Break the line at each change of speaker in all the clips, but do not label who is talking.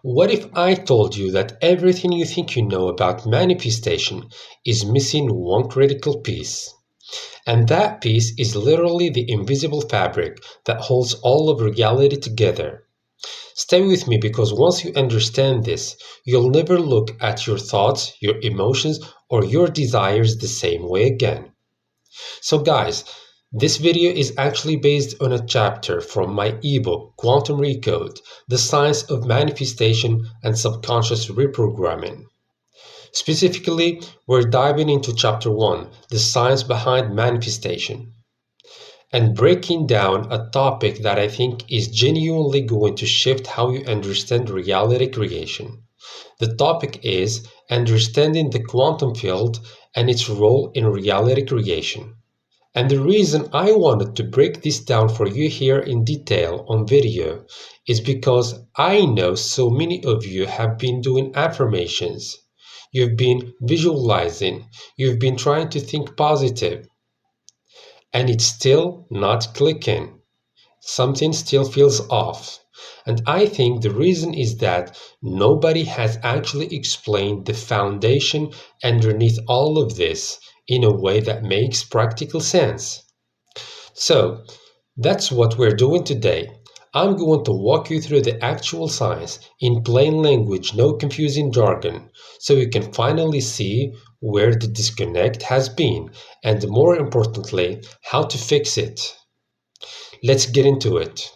What if I told you that everything you think you know about manifestation is missing one critical piece? And that piece is literally the invisible fabric that holds all of reality together. Stay with me because once you understand this, you'll never look at your thoughts, your emotions, or your desires the same way again. So guys, this video is actually based on a chapter from my ebook, Quantum Recode, The Science of Manifestation and Subconscious Reprogramming. Specifically, we're diving into chapter 1, The Science Behind Manifestation, and breaking down a topic that I think is genuinely going to shift how you understand reality creation. The topic is understanding the quantum field and its role in reality creation. And the reason I wanted to break this down for you here in detail on video is because I know so many of you have been doing affirmations. You've been visualizing, you've been trying to think positive, and it's still not clicking. Something still feels off. And I think the reason is that nobody has actually explained the foundation underneath all of this in a way that makes practical sense. So, that's what we're doing today. I'm going to walk you through the actual science in plain language, no confusing jargon, so you can finally see where the disconnect has been and, more importantly, how to fix it. Let's get into it.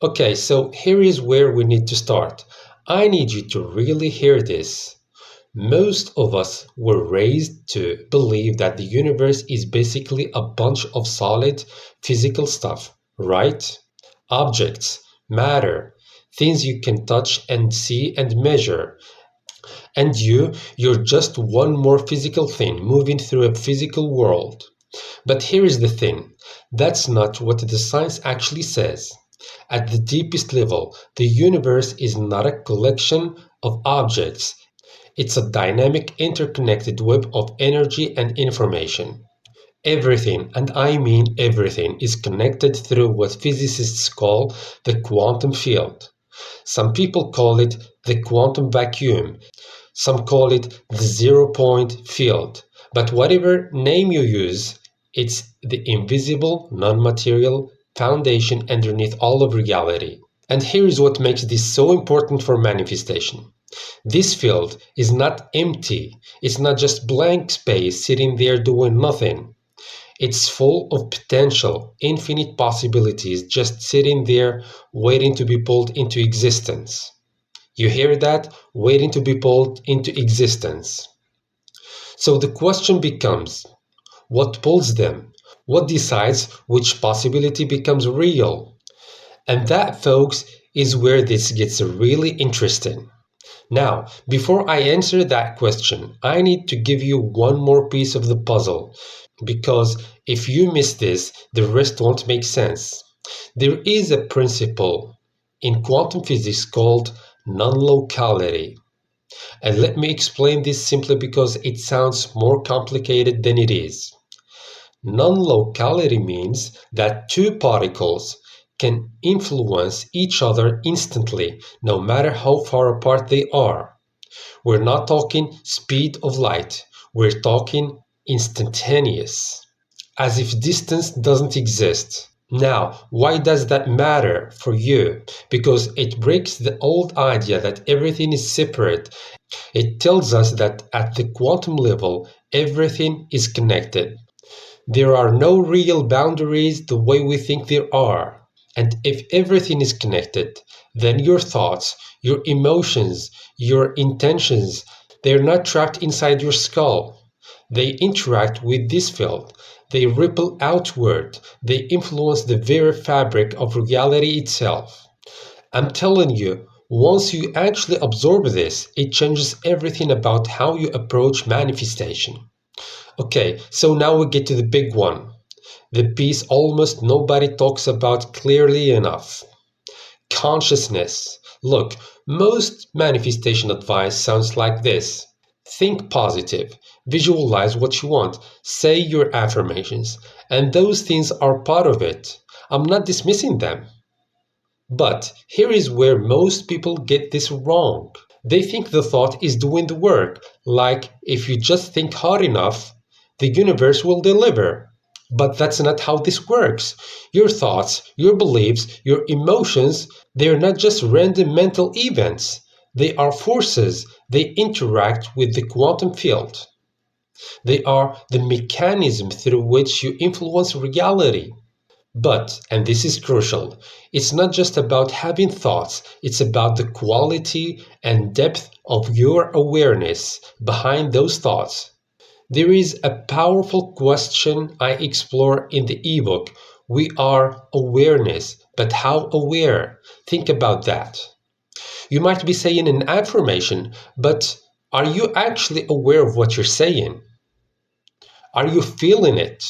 Okay, so here is where we need to start. I need you to really hear this. Most of us were raised to believe that the universe is basically a bunch of solid physical stuff, right? Objects, matter, things you can touch and see and measure. And you're just one more physical thing moving through a physical world. But here is the thing, that's not what the science actually says. At the deepest level, the universe is not a collection of objects. It's a dynamic, interconnected web of energy and information. Everything, and I mean everything, is connected through what physicists call the quantum field. Some people call it the quantum vacuum. Some call it the zero-point field. But whatever name you use, it's the invisible, non-material foundation underneath all of reality. And here is what makes this so important for manifestation. This field is not empty. It's not just blank space sitting there doing nothing. It's full of potential, infinite possibilities just sitting there waiting to be pulled into existence. You hear that? Waiting to be pulled into existence. So the question becomes, what pulls them? What decides which possibility becomes real? And that, folks, is where this gets really interesting. Now, before I answer that question, I need to give you one more piece of the puzzle, because if you miss this, the rest won't make sense. There is a principle in quantum physics called non-locality. And let me explain this simply because it sounds more complicated than it is. Non-locality means that two particles can influence each other instantly, no matter how far apart they are. We're not talking speed of light, we're talking instantaneous, as if distance doesn't exist. Now, why does that matter for you? Because it breaks the old idea that everything is separate. It tells us that at the quantum level, everything is connected. There are no real boundaries the way we think there are. And if everything is connected, then your thoughts, your emotions, your intentions, they're not trapped inside your skull. They interact with this field. They ripple outward. They influence the very fabric of reality itself. I'm telling you, once you actually absorb this, it changes everything about how you approach manifestation. Okay, so now we get to the big one. The piece almost nobody talks about clearly enough. Consciousness. Look, most manifestation advice sounds like this. Think positive, visualize what you want, say your affirmations, and those things are part of it. I'm not dismissing them. But here is where most people get this wrong. They think the thought is doing the work, like if you just think hard enough, the universe will deliver. But that's not how this works. Your thoughts, your beliefs, your emotions, they're not just random mental events. They are forces. They interact with the quantum field. They are the mechanism through which you influence reality. But, and this is crucial, it's not just about having thoughts, it's about the quality and depth of your awareness behind those thoughts. There is a powerful question I explore in the ebook. We are awareness, but how aware? Think about that. You might be saying an affirmation, but are you actually aware of what you're saying? Are you feeling it?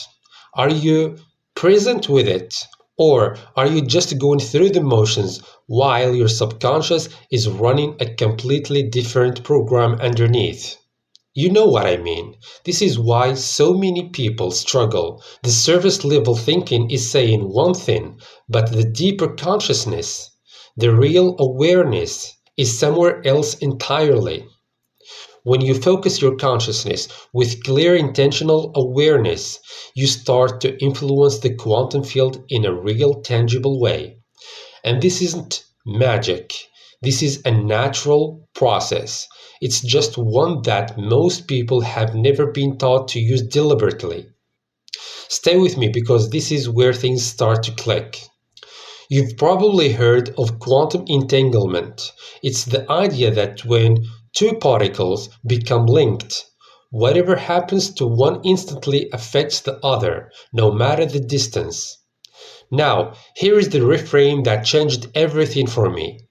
Are you present with it? Or are you just going through the motions while your subconscious is running a completely different program underneath? You know what I mean. This is why so many people struggle. The surface level thinking is saying one thing, but the deeper consciousness, the real awareness, is somewhere else entirely. When you focus your consciousness with clear intentional awareness, you start to influence the quantum field in a real tangible way. And this isn't magic. This is a natural process. It's just one that most people have never been taught to use deliberately. Stay with me because this is where things start to click. You've probably heard of quantum entanglement. It's the idea that when two particles become linked, whatever happens to one instantly affects the other, no matter the distance. Now, here is the reframe that changed everything for me.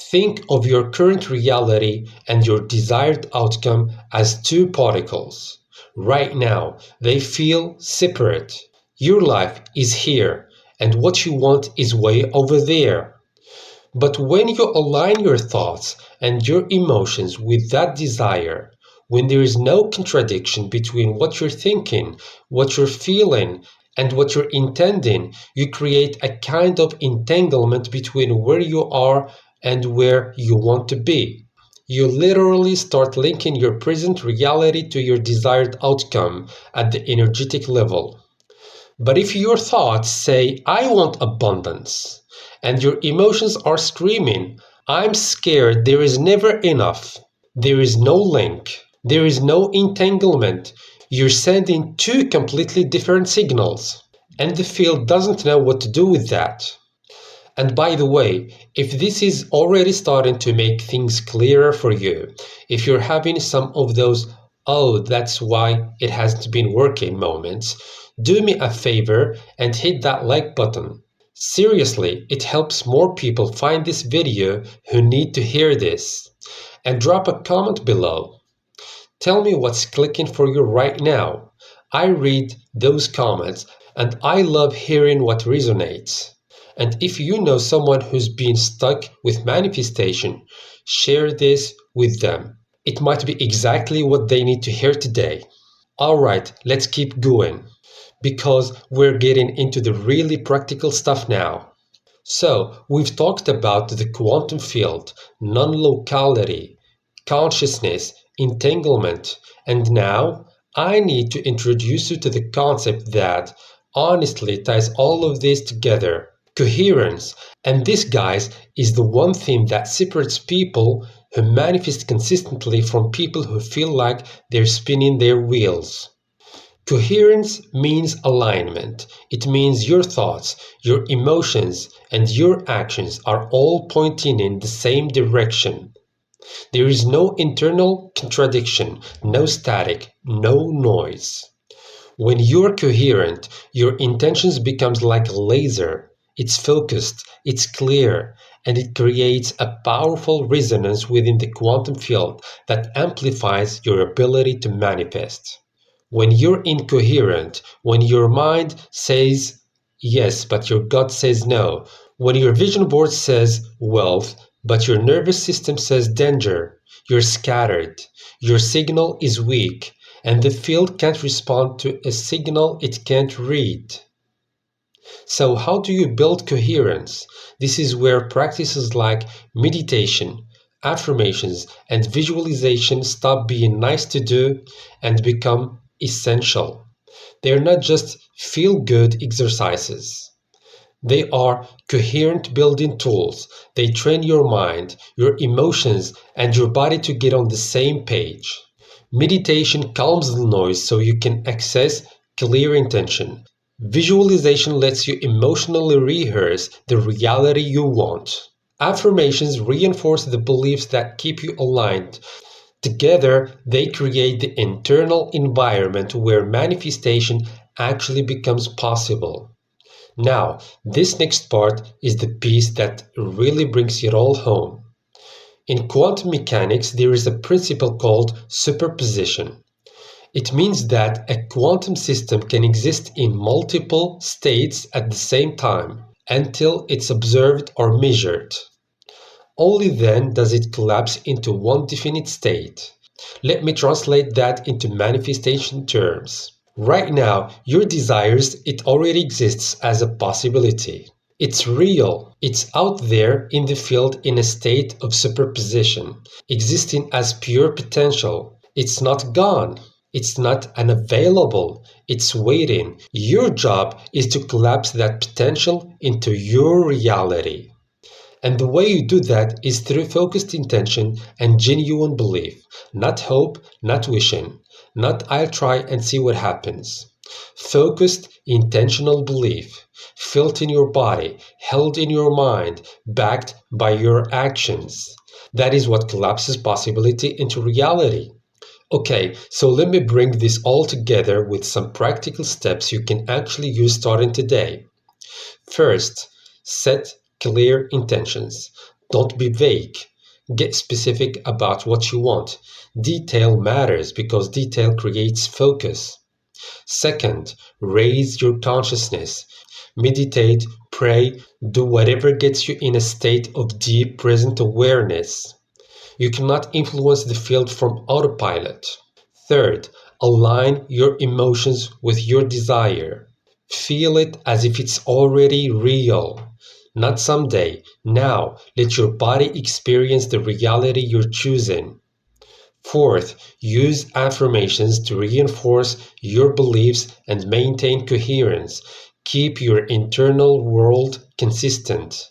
Think of your current reality and your desired outcome as two particles. Right now, they feel separate. Your life is here, and what you want is way over there. But when you align your thoughts and your emotions with that desire, when there is no contradiction between what you're thinking, what you're feeling, and what you're intending, you create a kind of entanglement between where you are and where you want to be. You literally start linking your present reality to your desired outcome at the energetic level. But if your thoughts say, I want abundance, and your emotions are screaming, I'm scared, there is never enough, there is no link, there is no entanglement, you're sending two completely different signals. And the field doesn't know what to do with that. And by the way, if this is already starting to make things clearer for you, if you're having some of those, oh, that's why it hasn't been working moments, do me a favor and hit that like button. Seriously, it helps more people find this video who need to hear this. And drop a comment below. Tell me what's clicking for you right now. I read those comments and I love hearing what resonates. And if you know someone who's been stuck with manifestation, share this with them. It might be exactly what they need to hear today. Alright, let's keep going, because we're getting into the really practical stuff now. So, we've talked about the quantum field, non-locality, consciousness, entanglement, and now I need to introduce you to the concept that honestly ties all of this together. Coherence. And this, guys, is the one thing that separates people who manifest consistently from people who feel like they're spinning their wheels. Coherence means alignment. It means your thoughts, your emotions, and your actions are all pointing in the same direction. There is no internal contradiction, no static, no noise. When you're coherent, your intentions becomes like a laser. It's focused, it's clear, and it creates a powerful resonance within the quantum field that amplifies your ability to manifest. When you're incoherent, when your mind says yes, but your gut says no, when your vision board says wealth, but your nervous system says danger, you're scattered, your signal is weak, and the field can't respond to a signal it can't read. So how do you build coherence? This is where practices like meditation, affirmations, and visualization stop being nice to do and become essential. They're not just feel-good exercises. They are coherent building tools. They train your mind, your emotions, and your body to get on the same page. Meditation calms the noise so you can access clear intention. Visualization lets you emotionally rehearse the reality you want. Affirmations reinforce the beliefs that keep you aligned. Together, they create the internal environment where manifestation actually becomes possible. Now, this next part is the piece that really brings it all home. In quantum mechanics, there is a principle called superposition. It means that a quantum system can exist in multiple states at the same time until it's observed or measured. Only then does it collapse into one definite state. Let me translate that into manifestation terms. Right now, your desires, it already exists as a possibility. It's real. It's out there in the field in a state of superposition, existing as pure potential. It's not gone. It's not unavailable. It's waiting. Your job is to collapse that potential into your reality. And the way you do that is through focused intention and genuine belief. Not hope, not wishing, not I'll try and see what happens. Focused, intentional belief, felt in your body, held in your mind, backed by your actions. That is what collapses possibility into reality. Okay, so let me bring this all together with some practical steps you can actually use starting today. First, set clear intentions. Don't be vague. Get specific about what you want. Detail matters because detail creates focus. Second, raise your consciousness. Meditate, pray, do whatever gets you in a state of deep present awareness. You cannot influence the field from autopilot. Third, align your emotions with your desire. Feel it as if it's already real. Not someday, now. Let your body experience the reality you're choosing. Fourth, use affirmations to reinforce your beliefs and maintain coherence. Keep your internal world consistent.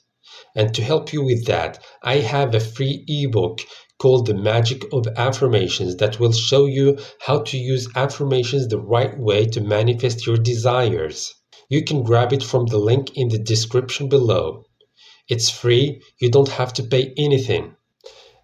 And to help you with that, I have a free ebook called The Magic of Affirmations that will show you how to use affirmations the right way to manifest your desires. You can grab it from the link in the description below. It's free, you don't have to pay anything.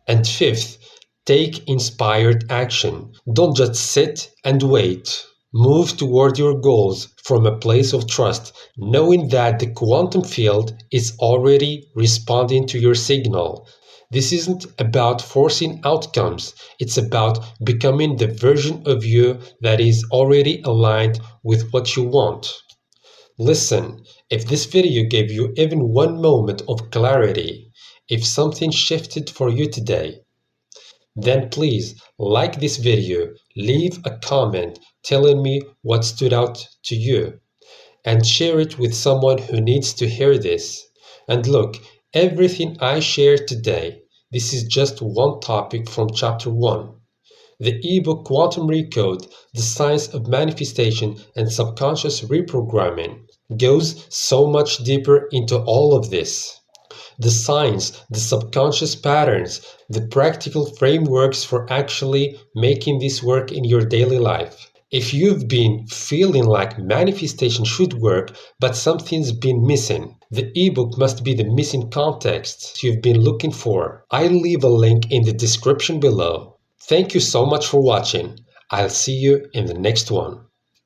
And fifth, take inspired action. Don't just sit and wait. Move toward your goals from a place of trust, knowing that the quantum field is already responding to your signal. This isn't about forcing outcomes, it's about becoming the version of you that is already aligned with what you want. Listen, if this video gave you even one moment of clarity, if something shifted for you today, then please like this video, leave a comment telling me what stood out to you, and share it with someone who needs to hear this. And look, everything I shared today, this is just one topic from chapter 1. The ebook Quantum Recode, The Science of Manifestation and Subconscious Reprogramming, goes so much deeper into all of this. The science, the subconscious patterns, the practical frameworks for actually making this work in your daily life. If you've been feeling like manifestation should work, but something's been missing, the ebook must be the missing context you've been looking for. I'll leave a link in the description below. Thank you so much for watching. I'll see you in the next one.